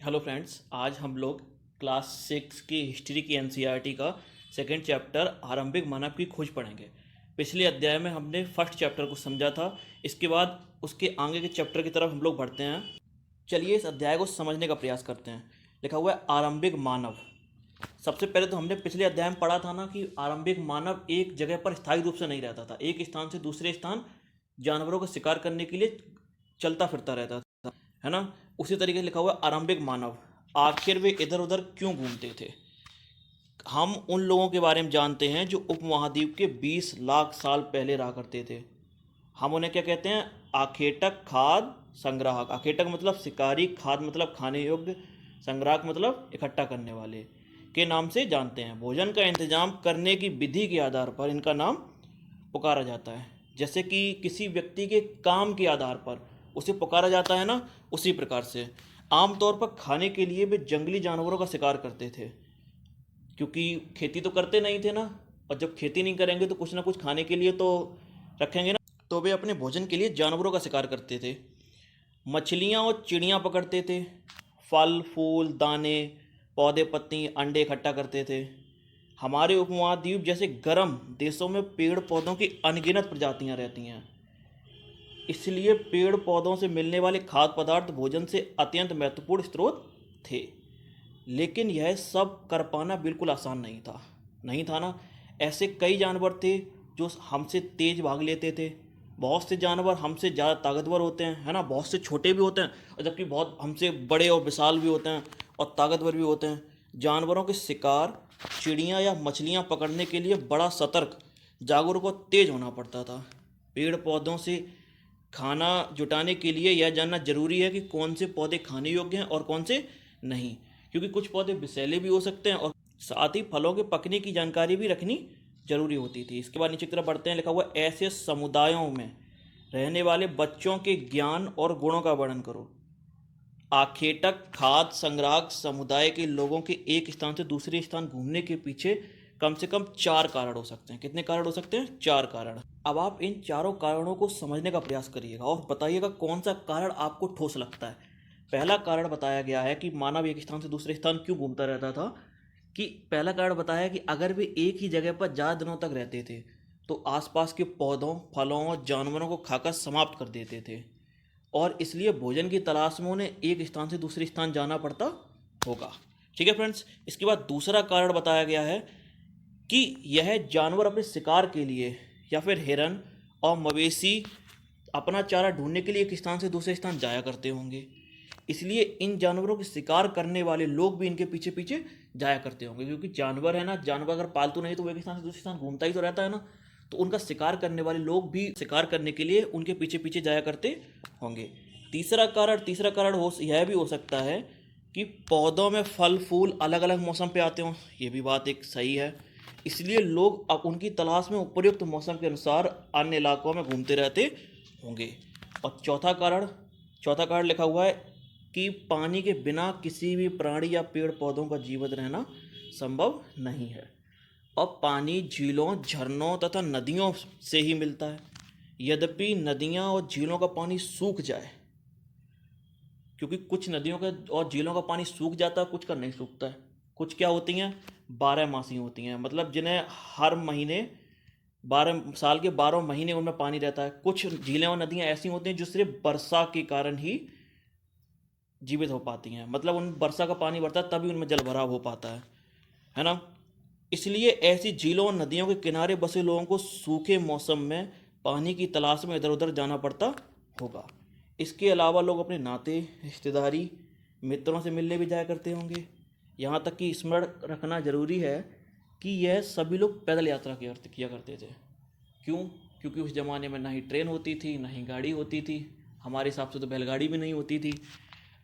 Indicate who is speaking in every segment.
Speaker 1: Hello friends, आज हम लोग क्लास 6 की हिस्ट्री की एनसीईआरटी का सेकंड चैप्टर आरंभिक मानव की खोज पढ़ेंगे। पिछले अध्याय में हमने फर्स्ट चैप्टर को समझा था। इसके बाद उसके आगे के चैप्टर की तरफ हम लोग बढ़ते हैं। चलिए इस अध्याय को समझने का प्रयास करते हैं। लिखा हुआ है आरंभिक मानव। सबसे पहले तो हमने पिछले अध्याय में पढ़ा था ना कि आरंभिक मानव एक जगह पर स्थायी रूप से नहीं रहता था, एक स्थान से दूसरे स्थान जानवरों का शिकार करने के लिए चलता फिरता रहता था, है ना। उसी तरीके से लिखा हुआ है आरंभिक मानव, आखिर वे इधर उधर क्यों घूमते थे। हम उन लोगों के बारे में जानते हैं जो उपमहाद्वीप के 20 लाख साल पहले रहा करते थे। हम उन्हें क्या कहते हैं? आखेटक, खाद्य संग्राहक। आखेटक मतलब शिकारी, खाद्य मतलब खाने योग्य, संग्राहक मतलब इकट्ठा करने वाले के नाम से जानते हैं। भोजन का इंतजाम करने की विधि के आधार पर इनका नाम पुकारा जाता है। जैसे कि किसी व्यक्ति के काम के आधार पर उसे पुकारा जाता है ना, उसी प्रकार से आमतौर पर खाने के लिए वे जंगली जानवरों का शिकार करते थे, क्योंकि खेती तो करते नहीं थे ना। और जब खेती नहीं करेंगे तो कुछ ना कुछ खाने के लिए तो रखेंगे ना, तो वे अपने भोजन के लिए जानवरों का शिकार करते थे। मछलियाँ और चिड़ियाँ पकड़ते थे, फल फूल दाने पौधे पत्ती अंडे इकट्ठा करते थे। हमारे उपमहाद्वीप जैसे गर्म देशों में पेड़ पौधों की अनगिनत प्रजातियां रहती हैं, इसलिए पेड़ पौधों से मिलने वाले खाद्य पदार्थ भोजन से अत्यंत महत्वपूर्ण स्रोत थे। लेकिन यह सब कर पाना बिल्कुल आसान नहीं था ना। ऐसे कई जानवर थे जो हमसे तेज भाग लेते थे। बहुत से जानवर हमसे ज़्यादा ताकतवर होते हैं, है ना। बहुत से छोटे भी होते हैं, और जबकि बहुत हमसे बड़े और विशाल भी होते हैं और ताकतवर भी होते हैं। जानवरों के शिकार, चिड़ियाँ या मछलियाँ पकड़ने के लिए बड़ा सतर्क, जागरूक और तेज होना पड़ता था। पेड़ पौधों से खाना जुटाने के लिए यह जानना जरूरी है कि कौन से पौधे खाने योग्य हैं और कौन से नहीं, क्योंकि कुछ पौधे विषैले भी हो सकते हैं। और साथ ही फलों के पकने की जानकारी भी रखनी जरूरी होती थी। इसके बाद नीचे की तरफ बढ़ते हैं। लिखा हुआ है ऐसे समुदायों में रहने वाले बच्चों के ज्ञान और गुणों का वर्णन करो। आखेटक खाद्य संग्राहक समुदाय के लोगों के एक स्थान से दूसरे स्थान घूमने के पीछे कम से कम 4 कारण हो सकते हैं। कितने कारण हो सकते हैं? 4 कारण। अब आप इन चारों कारणों को समझने का प्रयास करिएगा और बताइएगा कौन सा कारण आपको ठोस लगता है। पहला कारण बताया गया है कि मानव एक स्थान से दूसरे स्थान क्यों घूमता रहता था। कि पहला कारण बताया कि अगर वे एक ही जगह पर ज़्यादा दिनों तक रहते थे तो आसपास के पौधों फलों और जानवरों को खाकर समाप्त कर देते थे, और इसलिए भोजन की तलाश में उन्हें एक स्थान से दूसरे स्थान जाना पड़ता होगा। ठीक है फ्रेंड्स। इसके बाद दूसरा कारण बताया गया है कि यह जानवर अपने शिकार के लिए या फिर हिरन और मवेशी अपना चारा ढूंढने के लिए एक स्थान से दूसरे स्थान जाया करते होंगे, इसलिए इन जानवरों के शिकार करने वाले लोग भी इनके पीछे पीछे जाया करते होंगे। क्योंकि जानवर है ना, जानवर अगर पालतू नहीं तो वो एक स्थान से दूसरे स्थान घूमता ही तो रहता है ना, तो उनका शिकार करने वाले लोग भी शिकार करने के लिए उनके पीछे पीछे जाया करते होंगे। तीसरा कारण हो यह भी हो सकता है कि पौधों में फल फूल अलग अलग मौसम पे आते हों। ये भी बात एक सही है, इसलिए लोग अब उनकी तलाश में उपयुक्त मौसम के अनुसार अन्य इलाकों में घूमते रहते होंगे। और चौथा कारण लिखा हुआ है कि पानी के बिना किसी भी प्राणी या पेड़ पौधों का जीवित रहना संभव नहीं है, और पानी झीलों झरनों तथा नदियों से ही मिलता है। यद्यपि नदियाँ और झीलों का पानी सूख जाए, क्योंकि कुछ नदियों का और झीलों का पानी सूख जाता है, कुछ का नहीं सूखता है। कुछ क्या होती हैं? 12 मासी होती हैं, मतलब जिन्हें हर महीने 12 साल के 12 महीने उनमें पानी रहता है। कुछ झीलें और नदियाँ ऐसी होती हैं जो सिर्फ वर्षा के कारण ही जीवित हो पाती हैं, मतलब उन वर्षा का पानी बढ़ता है तभी उनमें जल भराव हो पाता है ना। इसलिए ऐसी झीलों और नदियों के किनारे बसे लोगों को सूखे मौसम में पानी की तलाश में इधर उधर जाना पड़ता होगा। इसके अलावा लोग अपने नाते रिश्तेदारी मित्रों से मिलने भी जाया करते होंगे। यहाँ तक कि स्मरण रखना जरूरी है कि यह सभी लोग पैदल यात्रा किया करते थे। क्यों? क्योंकि उस ज़माने में ना ही ट्रेन होती थी, ना ही गाड़ी होती थी। हमारे हिसाब से तो बैलगाड़ी भी नहीं होती थी।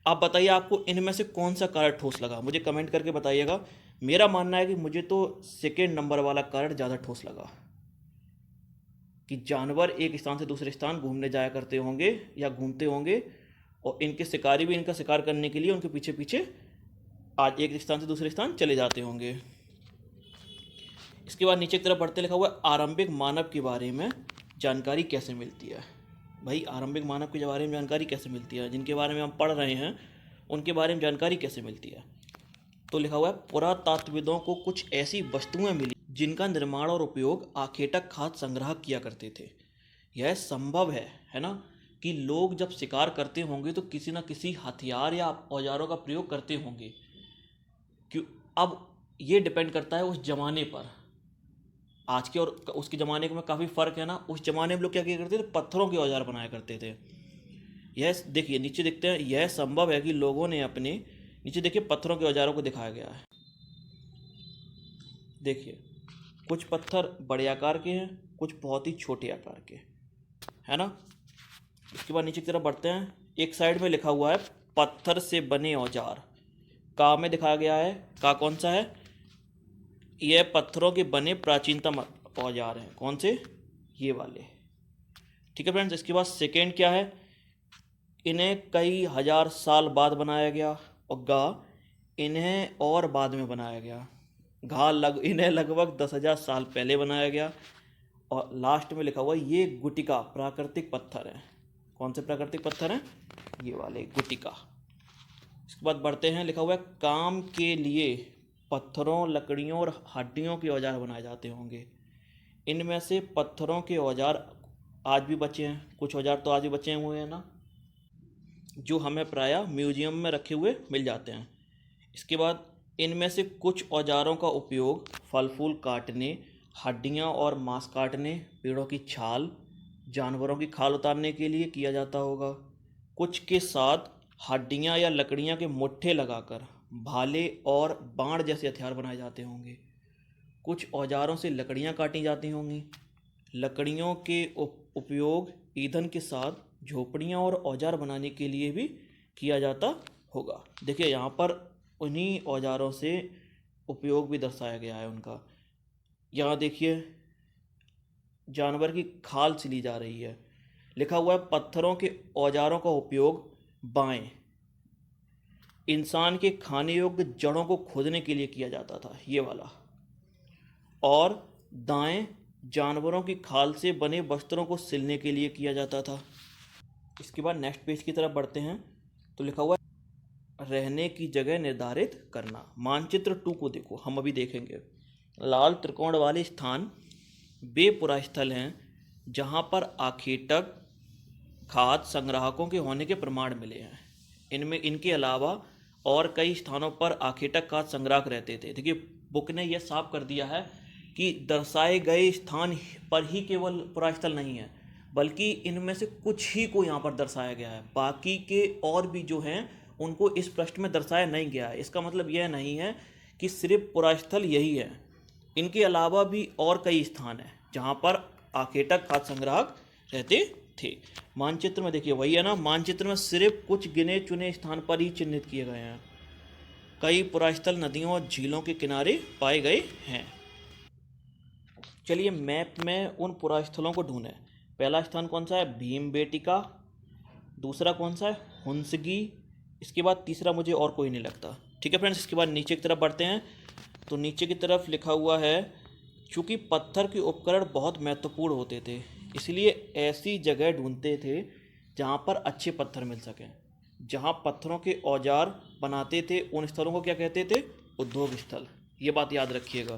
Speaker 1: आप बताइए आपको इनमें से कौन सा कारण ठोस लगा, मुझे कमेंट करके बताइएगा। मेरा मानना है कि मुझे तो सेकेंड नंबर वाला कारण ज़्यादा ठोस लगा, कि जानवर एक स्थान से दूसरे स्थान घूमने जाया करते होंगे या घूमते होंगे, और इनके शिकारी भी इनका शिकार करने के लिए उनके पीछे पीछे आज एक स्थान से दूसरे स्थान चले जाते होंगे। इसके बाद नीचे की तरफ बढ़ते लिखा हुआ है आरंभिक मानव के बारे में जानकारी कैसे मिलती है। भाई आरंभिक मानव के बारे में जानकारी कैसे मिलती है? जिनके बारे में हम पढ़ रहे हैं उनके बारे में जानकारी कैसे मिलती है? तो लिखा हुआ है पुरातात्विदों को कुछ ऐसी वस्तुएं मिली जिनका निर्माण और उपयोग आखेटक खाद्य संग्रह किया करते थे। यह संभव है ना, कि लोग जब शिकार करते होंगे तो किसी न किसी हथियार या औजारों का प्रयोग करते होंगे। क्यों? अब ये डिपेंड करता है उस जमाने पर। आज के और उसके ज़माने में काफ़ी फ़र्क है ना। उस ज़माने में लोग क्या किया करते थे? पत्थरों के औजार बनाया करते थे। यह देखिए नीचे देखते हैं, यह संभव है कि लोगों ने अपने, नीचे देखिए पत्थरों के औजारों को दिखाया गया है। देखिए कुछ पत्थर बड़े आकार के हैं, कुछ बहुत ही छोटे आकार के, है ना। इसके बाद नीचे की तरफ बढ़ते हैं। एक साइड में लिखा हुआ है पत्थर से बने औजार, का में दिखाया गया है। का कौन सा है? यह पत्थरों के बने प्राचीनतम औजार हैं। कौन से? ये वाले। ठीक है फ्रेंड्स। इसके बाद सेकेंड क्या है? इन्हें कई हजार साल बाद बनाया गया। और गा, इन्हें और बाद में बनाया गया। इन्हें लगभग 10,000 साल पहले बनाया गया। और लास्ट में लिखा हुआ ये गुटिका प्राकृतिक पत्थर हैं। कौन से प्राकृतिक पत्थर हैं? ये वाले गुटिका। इसके बाद बढ़ते हैं। लिखा हुआ है काम के लिए पत्थरों, लकड़ियों और हड्डियों के औजार बनाए जाते होंगे। इनमें से पत्थरों के औजार आज भी बचे हैं, कुछ औजार तो आज भी बचे हुए हैं ना, जो हमें प्रायः म्यूजियम में रखे हुए मिल जाते हैं। इसके बाद इनमें से कुछ औजारों का उपयोग फल फूल काटने, हड्डियाँ और मांस काटने, पेड़ों की छाल, जानवरों की खाल उतारने के लिए किया जाता होगा। कुछ के साथ हड्डियाँ या लकड़ियाँ के मुट्ठे लगाकर भाले और बाण जैसे हथियार बनाए जाते होंगे। कुछ औजारों से लकड़ियाँ काटी जाती होंगी। लकड़ियों के उपयोग ईंधन के साथ झोपड़ियाँ और औजार बनाने के लिए भी किया जाता होगा। देखिए यहाँ पर उन्हीं औजारों से उपयोग भी दर्शाया गया है उनका। यहाँ देखिए जानवर की खाल सिली जा रही है। लिखा हुआ है पत्थरों के औजारों का उपयोग बाएं इंसान के खाने योग्य जड़ों को खोदने के लिए किया जाता था, ये वाला, और दाएं जानवरों की खाल से बने वस्त्रों को सिलने के लिए किया जाता था। इसके बाद नेक्स्ट पेज की तरफ बढ़ते हैं। तो लिखा हुआ है रहने की जगह निर्धारित करना। मानचित्र 2 को देखो, हम अभी देखेंगे। लाल त्रिकोण वाले स्थान वे पुरास्थल हैं जहां पर आखेटक खाद्य संग्राहकों के होने के प्रमाण मिले हैं। इनमें इनके अलावा और कई स्थानों पर आखेटक खाद्य संग्राहक रहते थे। देखिए बुक ने यह साफ कर दिया है कि दर्शाए गए स्थान पर ही केवल पुरास्थल नहीं है, बल्कि इनमें से कुछ ही को यहाँ पर दर्शाया गया है। बाकी के और भी जो हैं उनको इस पृष्ठ में दर्शाया नहीं गया है। इसका मतलब यह नहीं है कि सिर्फ पुरास्थल यही है, इनके अलावा भी और कई स्थान हैं जहाँ पर आखेटक खाद्य संग्राहक रहते थे। मानचित्र में देखिए वही है ना, मानचित्र में सिर्फ कुछ गिने चुने स्थान पर ही चिन्हित किए गए हैं। कई पुरास्थल नदियों और झीलों के किनारे पाए गए हैं। चलिए मैप में उन पुरास्थलों को ढूंढें। पहला स्थान कौन सा है? भीमबेटिका। दूसरा कौन सा है? हुंसगी। इसके बाद तीसरा मुझे और कोई नहीं लगता। ठीक है फ्रेंड्स। इसके बाद नीचे की तरफ बढ़ते हैं। तो नीचे की तरफ लिखा हुआ है चूँकि पत्थर के उपकरण बहुत महत्वपूर्ण होते थे, इसलिए ऐसी जगह ढूंढते थे जहाँ पर अच्छे पत्थर मिल सकें। जहाँ पत्थरों के औजार बनाते थे उन स्थलों को क्या कहते थे? उद्योग स्थल। ये बात याद रखिएगा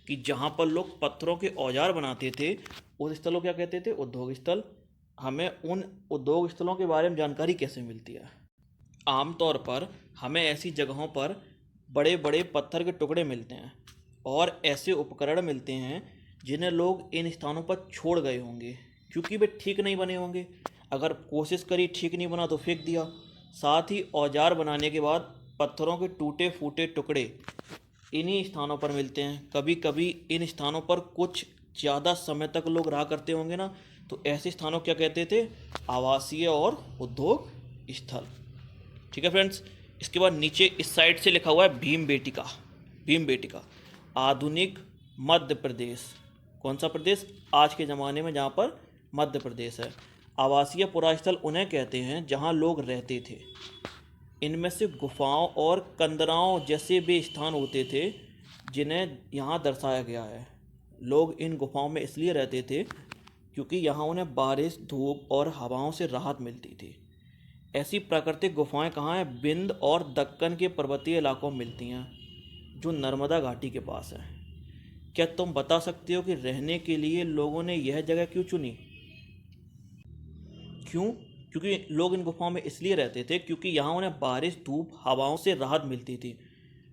Speaker 1: कि जहाँ पर लोग पत्थरों के औजार बनाते थे उस स्थलों को क्या कहते थे? उद्योग स्थल। हमें उन उद्योग स्थलों के बारे में जानकारी कैसे मिलती है? आमतौर पर हमें ऐसी जगहों पर बड़े बड़े पत्थर के टुकड़े मिलते हैं और ऐसे उपकरण मिलते हैं जिन्हें लोग इन स्थानों पर छोड़ गए होंगे क्योंकि वे ठीक नहीं बने होंगे। अगर कोशिश करी, ठीक नहीं बना तो फेंक दिया। साथ ही औजार बनाने के बाद पत्थरों के टूटे फूटे टुकड़े इन्हीं स्थानों पर मिलते हैं। कभी कभी इन स्थानों पर कुछ ज़्यादा समय तक लोग रहा करते होंगे ना, तो ऐसे स्थानों क्या कहते थे? आवासीय और उद्योग स्थल। ठीक है फ्रेंड्स। इसके बाद नीचे इस साइड से लिखा हुआ है भीमबेटिका। भीमबेटिका आधुनिक मध्य प्रदेश। कौन सा प्रदेश? आज के ज़माने में जहाँ पर मध्य प्रदेश है। आवासीय पुरास्थल उन्हें कहते हैं जहाँ लोग रहते थे। इनमें से गुफाओं और कंदराओं जैसे भी स्थान होते थे जिन्हें यहाँ दर्शाया गया है। लोग इन गुफाओं में इसलिए रहते थे क्योंकि यहाँ उन्हें बारिश, धूप और हवाओं से राहत मिलती थी। ऐसी प्राकृतिक गुफाएं कहाँ हैं? विंध्य और दक्कन के पर्वतीय इलाकों में मिलती हैं, जो नर्मदा घाटी के पास है। क्या तुम बता सकते हो कि रहने के लिए लोगों ने यह जगह क्यों चुनी? क्यों? क्योंकि लोग इन गुफाओं में इसलिए रहते थे क्योंकि यहाँ उन्हें बारिश, धूप, हवाओं से राहत मिलती थी।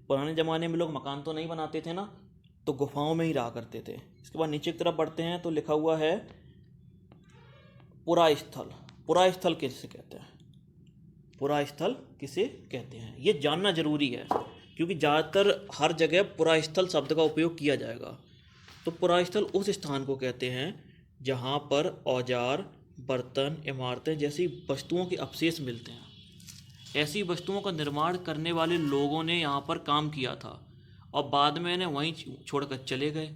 Speaker 1: पुराने ज़माने में लोग मकान तो नहीं बनाते थे ना, तो गुफाओं में ही रहा करते थे। इसके बाद नीचे की तरफ बढ़ते हैं तो लिखा हुआ है पुरा स्थल। पुरा स्थल किसे कहते हैं? पुरा स्थल किसे कहते हैं, ये जानना जरूरी है, क्योंकि ज़्यादातर हर जगह पुरा स्थल शब्द का उपयोग किया जाएगा। तो पुरा स्थल उस स्थान को कहते हैं जहाँ पर औजार, बर्तन, इमारतें जैसी वस्तुओं के अवशेष मिलते हैं। ऐसी वस्तुओं का निर्माण करने वाले लोगों ने यहाँ पर काम किया था और बाद में इन्हें वहीं छोड़कर चले गए।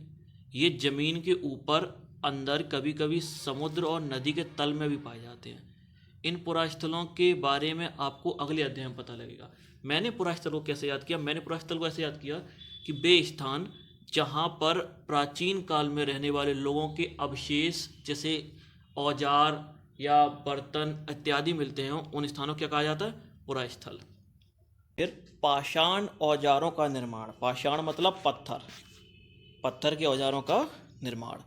Speaker 1: ये ज़मीन के ऊपर, अंदर, कभी कभी समुद्र और नदी के तल में भी पाए जाते हैं। इन पुरास्थलों के बारे में आपको अगले अध्याय में पता लगेगा। मैंने पुरास्थल को कैसे याद किया? मैंने पुरास्थल को ऐसे याद किया कि वे स्थान जहाँ पर प्राचीन काल में रहने वाले लोगों के अवशेष जैसे औजार या बर्तन इत्यादि मिलते हैं, उन स्थानों को क्या कहा जाता है? पुरास्थल। फिर पाषाण औजारों का निर्माण। पाषाण मतलब पत्थर, पत्थर के औजारों का निर्माण।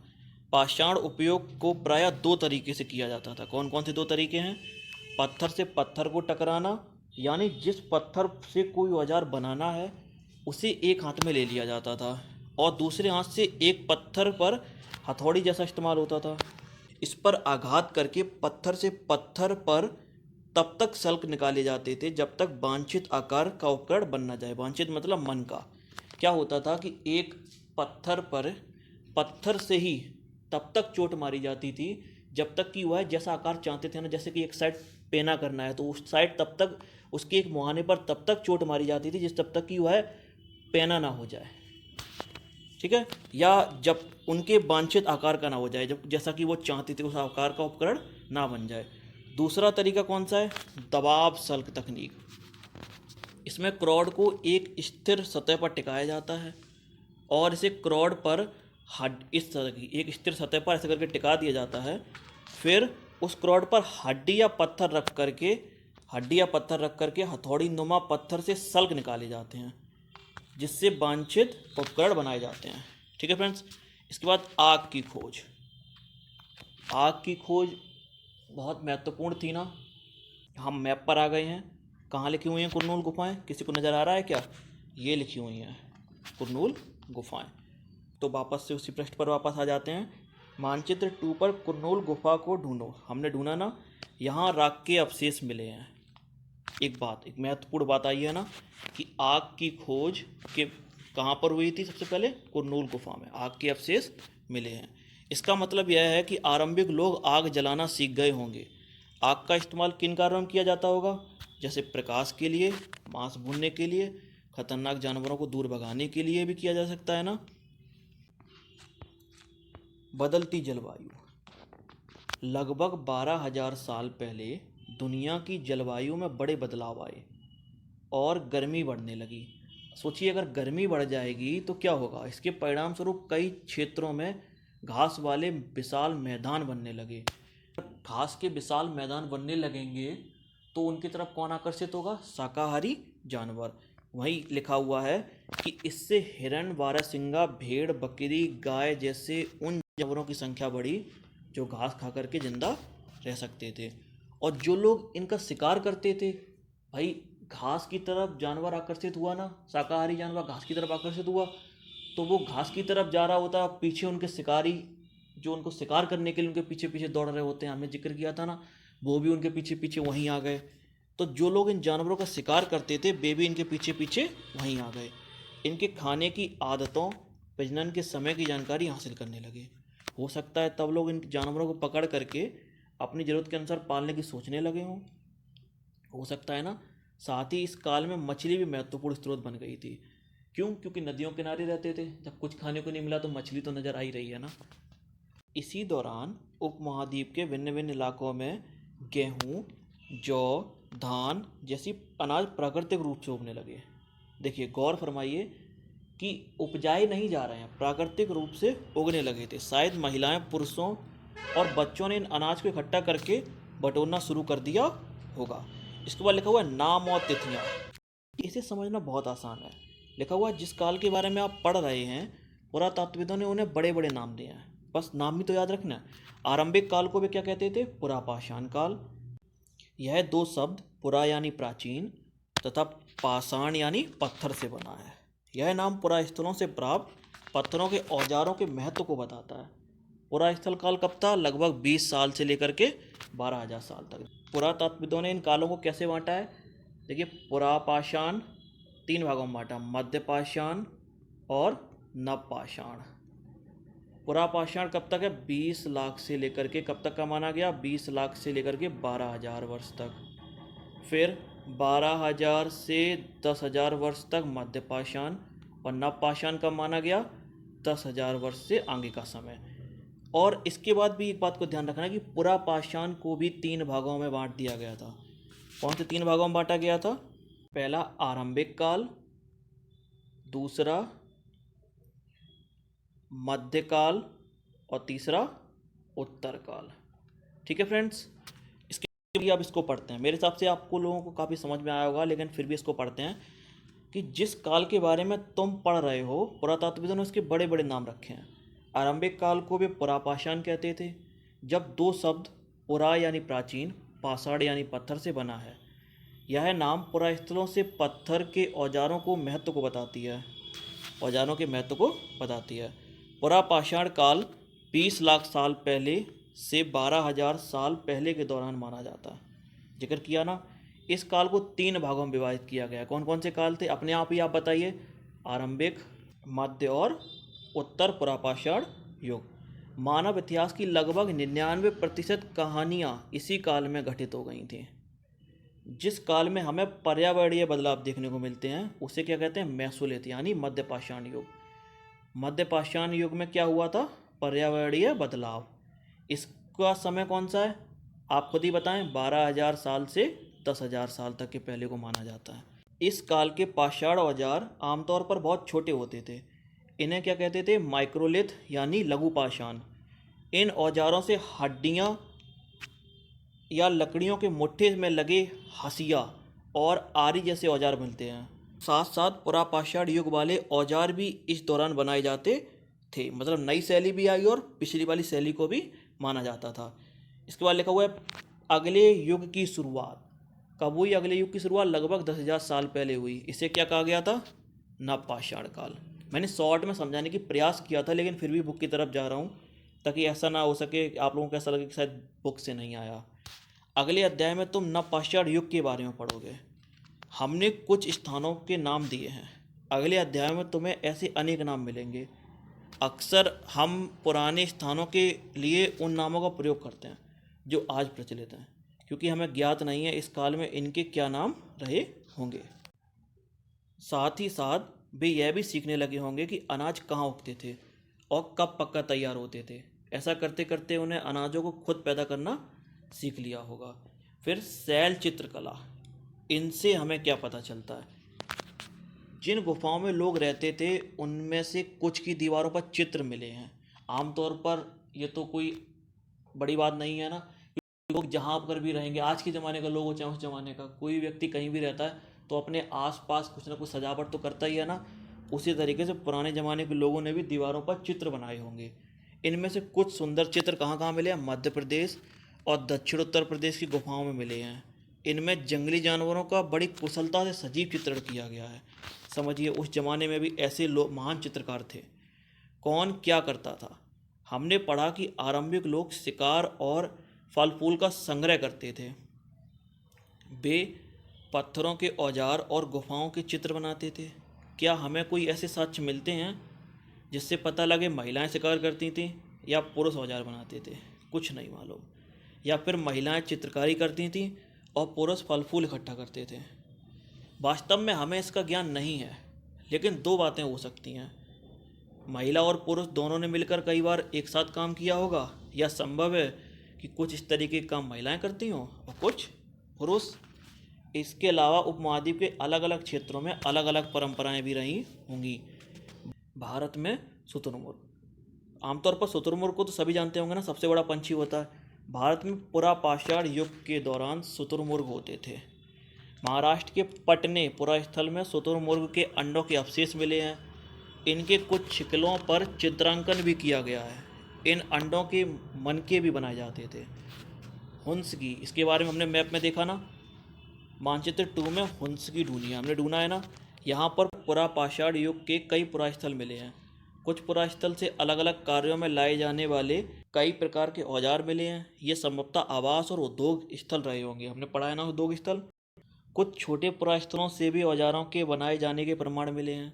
Speaker 1: पाषाण उपयोग को प्रायः दो तरीके से किया जाता था। कौन कौन से दो तरीके हैं? पत्थर से पत्थर को टकराना, यानी जिस पत्थर से कोई औजार बनाना है उसे एक हाथ में ले लिया जाता था और दूसरे हाथ से एक पत्थर पर हथौड़ी जैसा इस्तेमाल होता था। इस पर आघात करके पत्थर से पत्थर पर तब तक सल्क निकाले जाते थे जब तक वांछित आकार का उपकरण बन न जाए। वांछित मतलब मन का। क्या होता था कि एक पत्थर पर पत्थर से ही तब तक चोट मारी जाती थी जब तक कि वह जैसा आकार चाहते थे ना, जैसे कि एक साइड पेना करना है तो उस साइड तब तक उसके एक मुहाने पर तब तक चोट मारी जाती थी जिस तब तक कि वह पेना ना हो जाए, ठीक है, या जब उनके वांछित आकार का ना हो जाए, जब जैसा कि वो चाहते थे उस आकार का उपकरण ना बन जाए। दूसरा तरीका कौन सा है? दबाव सल्क तकनीक। इसमें क्रॉड को एक स्थिर सतह पर टिकाया जाता है और इसे क्रॉड पर इस तरह की एक स्थिर सतह पर ऐसे करके टिका दिया जाता है। फिर उस क्रॉड पर हड्डी या पत्थर रख करके हथौड़ी नुमा पत्थर से सल्क निकाले जाते हैं जिससे वांछित उपकरण बनाए जाते हैं। ठीक है फ्रेंड्स। इसके बाद आग की खोज। आग की खोज बहुत महत्वपूर्ण थी ना। हम मैप पर आ गए हैं। कहाँ लिखी हुई हैं कुरनूल गुफाएं? किसी को नज़र आ रहा है क्या? ये लिखी हुई हैं कुरनूल गुफाएं। तो वापस से उसी पृष्ठ पर वापस आ जाते हैं। मानचित्र 2 पर कुरनूल गुफा को ढूंढो। हमने ढूंढा ना, यहाँ राख के अवशेष मिले हैं। एक महत्वपूर्ण बात आई है ना कि आग की खोज के कहाँ पर हुई थी? सबसे पहले कुरनूल गुफा में आग के अवशेष मिले हैं। इसका मतलब यह है कि आरंभिक लोग आग जलाना सीख गए होंगे। आग का इस्तेमाल किन कारणों में किया जाता होगा? जैसे प्रकाश के लिए, मांस भूनने के लिए, खतरनाक जानवरों को दूर भगाने के लिए भी किया जा सकता है ना। बदलती जलवायु। लगभग 12,000 साल पहले दुनिया की जलवायु में बड़े बदलाव आए और गर्मी बढ़ने लगी। सोचिए अगर गर्मी बढ़ जाएगी तो क्या होगा? इसके परिणाम स्वरूप कई क्षेत्रों में घास वाले विशाल मैदान बनने लगे। घास के विशाल मैदान बनने लगेंगे तो उनकी तरफ कौन आकर्षित होगा? शाकाहारी जानवर। वहीं लिखा हुआ है कि इससे हिरण, बारहसिंगा, भेड़, बकरी, गाय जैसे उन जानवरों की संख्या बढ़ी जो घास खा करके जिंदा रह सकते थे। और जो लोग इनका शिकार करते थे, भाई घास की तरफ जानवर आकर्षित हुआ ना, शाकाहारी जानवर घास की तरफ आकर्षित हुआ तो वो घास की तरफ जा रहा होता, पीछे उनके शिकारी जो उनको शिकार करने के लिए उनके पीछे पीछे दौड़ रहे होते हैं, हमने जिक्र किया था ना, वो भी उनके पीछे पीछे वहीं आ गए। तो जो लोग इन जानवरों का शिकार करते थे वे भी इनके पीछे पीछे वहीं आ गए। इनके खाने की आदतों, प्रजनन के समय की जानकारी हासिल करने लगे। हो सकता है तब लोग इन जानवरों को पकड़ करके अपनी ज़रूरत के अनुसार पालने की सोचने लगे हों। हो सकता है ना। साथ ही इस काल में मछली भी महत्वपूर्ण स्रोत बन गई थी। क्यों? क्योंकि नदियों के किनारे रहते थे। जब कुछ खाने को नहीं मिला तो मछली तो नज़र आ ही रही है ना। इसी दौरान उपमहाद्वीप के भिन्न भिन्न इलाकों में गेहूँ, जौ, धान जैसी अनाज प्राकृतिक रूप से उगने लगे। देखिए गौर फरमाइए कि उपजाए नहीं जा रहे हैं, प्राकृतिक रूप से उगने लगे थे। शायद महिलाएं, पुरुषों और बच्चों ने इन अनाज को इकट्ठा करके बटोरना शुरू कर दिया होगा। इसके बाद लिखा हुआ है नाम और तिथियाँ। इसे समझना बहुत आसान है। लिखा हुआ है जिस काल के बारे में आप पढ़ रहे हैं पुरातात्विदों ने उन्हें बड़े बड़े नाम दिए हैं, बस नाम ही तो याद रखना है। आरंभिक काल को वे क्या कहते थे? पुरापाषाण काल। यह दो शब्द पुरा यानी प्राचीन तथा पाषाण यानी पत्थर से बना है। यह नाम पुरास्थलों से प्राप्त पत्थरों के औजारों के महत्व को बताता है। पुरास्थल काल कब था? लगभग 20 साल से लेकर के 12,000 साल तक। पुरातात्विदों ने इन कालों को कैसे बांटा है? देखिए, पुरापाषाण 3 भागों में बांटा, मध्यपाषाण और नवपाषाण। पुरापाषाण कब तक है? 20 लाख से लेकर के कब तक का माना गया? 20 लाख से लेकर के 12,000 वर्ष तक। फिर 12,000 से 10,000 वर्ष तक मध्यपाषाण, और नवपाषाण कब माना गया? 10,000 वर्ष से आगे का समय। और इसके बाद भी एक बात को ध्यान रखना कि पुरापाषाण को भी 3 भागों में बांट दिया गया था। कौन से 3 भागों में बांटा गया था? पहला आरंभिक काल, दूसरा मध्यकाल और तीसरा उत्तर काल। ठीक है फ्रेंड्स, इसके लिए अब इसको पढ़ते हैं। मेरे हिसाब से आपको लोगों को काफ़ी समझ में आया होगा, लेकिन फिर भी इसको पढ़ते हैं कि जिस काल के बारे में तुम पढ़ रहे हो पुरातात्विदों ने उसके बड़े बड़े नाम रखे हैं। आरंभिक काल को वे पुरापाषाण कहते थे, जब दो शब्द पुरा यानी प्राचीन, पाषाण यानी पत्थर से बना है। यह नाम पुरास्थलों से पत्थर के औजारों को महत्व को बताती है, औजारों के महत्व को बताती है। पुरापाषाण काल 20 लाख साल पहले से 12,000 साल पहले के दौरान माना जाता है। जिक्र किया ना, इस काल को 3 भागों में विभाजित किया गया। कौन कौन से काल थे? अपने आप ही आप बताइए। आरंभिक, मध्य और उत्तर पुरापाषाण युग। मानव इतिहास की लगभग 99% कहानियाँ इसी काल में घटित हो गई थीं। जिस काल में हमें पर्यावरणीय बदलाव देखने को मिलते हैं उसे क्या कहते हैं? मेसोलिथ यानी मध्यपाषाण युग। मध्यपाषाण युग में क्या हुआ था? पर्यावरणीय बदलाव। इसका समय कौन सा है? आप खुद ही बताएं। 12,000 साल से 10,000 साल तक के पहले को माना जाता है। इस काल के पाषाण औजार आमतौर पर बहुत छोटे होते थे। इन्हें क्या कहते थे? माइक्रोलिथ यानी लघु पाषाण। इन औजारों से हड्डियाँ या लकड़ियों के मुट्ठे में लगे हंसिया और आरी जैसे औजार मिलते हैं। साथ साथ पुरापाषाण युग वाले औजार भी इस दौरान बनाए जाते थे। मतलब नई शैली भी आई और पिछली वाली शैली को भी माना जाता था। इसके बाद लिखा हुआ है अगले युग की शुरुआत। कब हुई अगले युग की शुरुआत? लगभग 10,000 साल पहले हुई। इसे क्या कहा गया था? नवपाषाण काल। मैंने शॉर्ट में समझाने की प्रयास किया था, लेकिन फिर भी बुक की तरफ जा रहा हूँ ताकि ऐसा ना हो सके आप लोगों को ऐसा लगे कि शायद बुक से नहीं आया। अगले अध्याय में तुम नवपाषाण युग के बारे में पढ़ोगे। हमने कुछ स्थानों के नाम दिए हैं। अगले अध्याय में तुम्हें ऐसे अनेक नाम मिलेंगे। अक्सर हम पुराने स्थानों के लिए उन नामों का प्रयोग करते हैं जो आज प्रचलित हैं, क्योंकि हमें ज्ञात नहीं है इस काल में इनके क्या नाम रहे होंगे। साथ ही साथ वे यह भी सीखने लगे होंगे कि अनाज कहाँ उगते थे और कब पककर तैयार होते थे। ऐसा करते करते उन्हें अनाजों को खुद पैदा करना सीख लिया होगा। फिर शैल चित्रकला, इनसे हमें क्या पता चलता है? जिन गुफाओं में लोग रहते थे उनमें से कुछ की दीवारों पर चित्र मिले हैं। आमतौर पर ये तो कोई बड़ी बात नहीं है ना, लोग जहाँ पर भी रहेंगे, आज के ज़माने का लोग हो चाहे उस ज़माने का, कोई व्यक्ति कहीं भी रहता है तो अपने आसपास कुछ ना कुछ सजावट तो करता ही है ना। उसी तरीके से पुराने ज़माने के लोगों ने भी दीवारों पर चित्र बनाए होंगे। इनमें से कुछ सुंदर चित्र कहाँ कहाँ मिले हैं? मध्य प्रदेश और दक्षिण उत्तर प्रदेश की गुफाओं में मिले हैं। इनमें जंगली जानवरों का बड़ी कुशलता से सजीव चित्रण किया गया है। समझिए उस ज़माने में भी ऐसे लोग महान चित्रकार थे। कौन क्या करता था? हमने पढ़ा कि आरंभिक लोग शिकार और फल फूल का संग्रह करते थे। वे पत्थरों के औजार और गुफाओं के चित्र बनाते थे। क्या हमें कोई ऐसे साक्ष्य मिलते हैं जिससे पता लगे महिलाएं शिकार करती थीं या पुरुष औजार बनाते थे? कुछ नहीं मालूम। या फिर महिलाएं चित्रकारी करती थीं और पुरुष फल फूल इकट्ठा करते थे। वास्तव में हमें इसका ज्ञान नहीं है, लेकिन 2 बातें हो सकती हैं। महिला और पुरुष दोनों ने मिलकर कई बार एक साथ काम किया होगा, या संभव है कि कुछ इस तरीके के काम महिलाएं करती हों और कुछ पुरुष। इसके अलावा उपमहाद्वीप के अलग अलग क्षेत्रों में अलग अलग परंपराएं भी रही होंगी। भारत में शुतुरमुर्ग, आमतौर पर शुतुरमुर्ग को तो सभी जानते होंगे ना, सबसे बड़ा पंछी होता है। भारत में पुरापाषाण युग के दौरान शुतुरमुर्ग होते थे। महाराष्ट्र के पटने पुरास्थल में शुतुरमुर्ग के अंडों के अवशेष मिले हैं। इनके कुछ शिकलों पर चित्रांकन भी किया गया है। इन अंडों के मनके भी बनाए जाते थे। हुंस की, इसके बारे में हमने मैप में देखा ना, मानचित्र 2 में हुंस की दुनिया हमने ढूंढा है ना। यहाँ पर पुरापाषाण युग के कई पुरास्थल मिले हैं। कुछ पुरास्थल से अलग अलग कार्यों में लाए जाने वाले कई प्रकार के औजार मिले हैं। ये संभवतः आवास और उद्योग स्थल रहे होंगे, हमने पढ़ा है ना उद्योग स्थल। कुछ छोटे पुरास्थलों से भी औजारों के बनाए जाने के प्रमाण मिले हैं।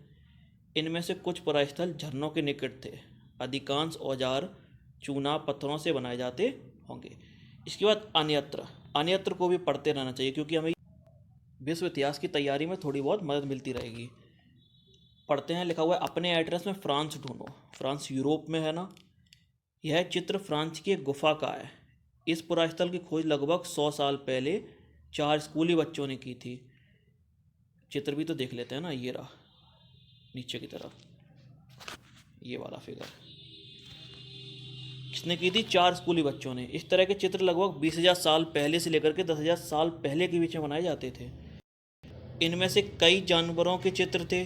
Speaker 1: इनमें से कुछ पुरास्थल झरनों के निकट थे। अधिकांश औजार चूना पत्थरों से बनाए जाते होंगे। इसके बाद अन्यत्र, अन्यत्र को भी पढ़ते रहना चाहिए क्योंकि हमें विश्व इतिहास की तैयारी में थोड़ी बहुत मदद मिलती रहेगी। पढ़ते हैं, लिखा हुआ है अपने एड्रेस में फ्रांस ढूंढो। फ्रांस यूरोप में है ना। यह चित्र फ्रांस की एक गुफा का है। इस पुरास्थल की खोज लगभग 100 साल पहले 4 स्कूली बच्चों ने की थी। चित्र भी तो देख लेते हैं ना, ये रहा नीचे की तरफ, ये वाला फिगर किसने की थी? 4 स्कूली बच्चों ने। इस तरह के चित्र लगभग 20,000 साल पहले से लेकर के 10,000 साल पहले के बीच में बनाए जाते थे। इनमें से कई जानवरों के चित्र थे,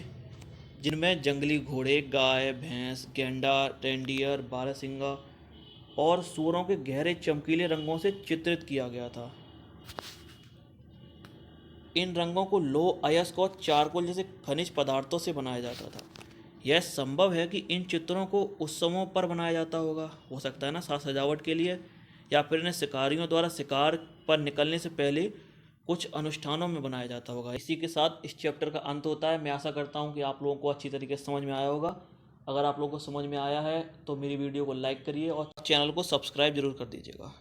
Speaker 1: जिनमें जंगली घोड़े, गाय, भैंस, गैंडा, रेंडियर, बारहसिंगा और सूअरों के गहरे चमकीले रंगों से चित्रित किया गया था। इन रंगों को लोह, अयस्क और चारकोल जैसे खनिज पदार्थों से बनाया जाता था। यह संभव है कि इन चित्रों को उत्सवों पर बनाया जाता होगा, हो सकता है ना, साज सजावट के लिए, या फिर इन्हें शिकारियों द्वारा शिकार पर निकलने से पहले कुछ अनुष्ठानों में बनाया जाता होगा। इसी के साथ इस चैप्टर का अंत होता है। मैं आशा करता हूँ कि आप लोगों को अच्छी तरीके से समझ में आया होगा। अगर आप लोगों को समझ में आया है तो मेरी वीडियो को लाइक करिए और चैनल को सब्सक्राइब जरूर कर दीजिएगा।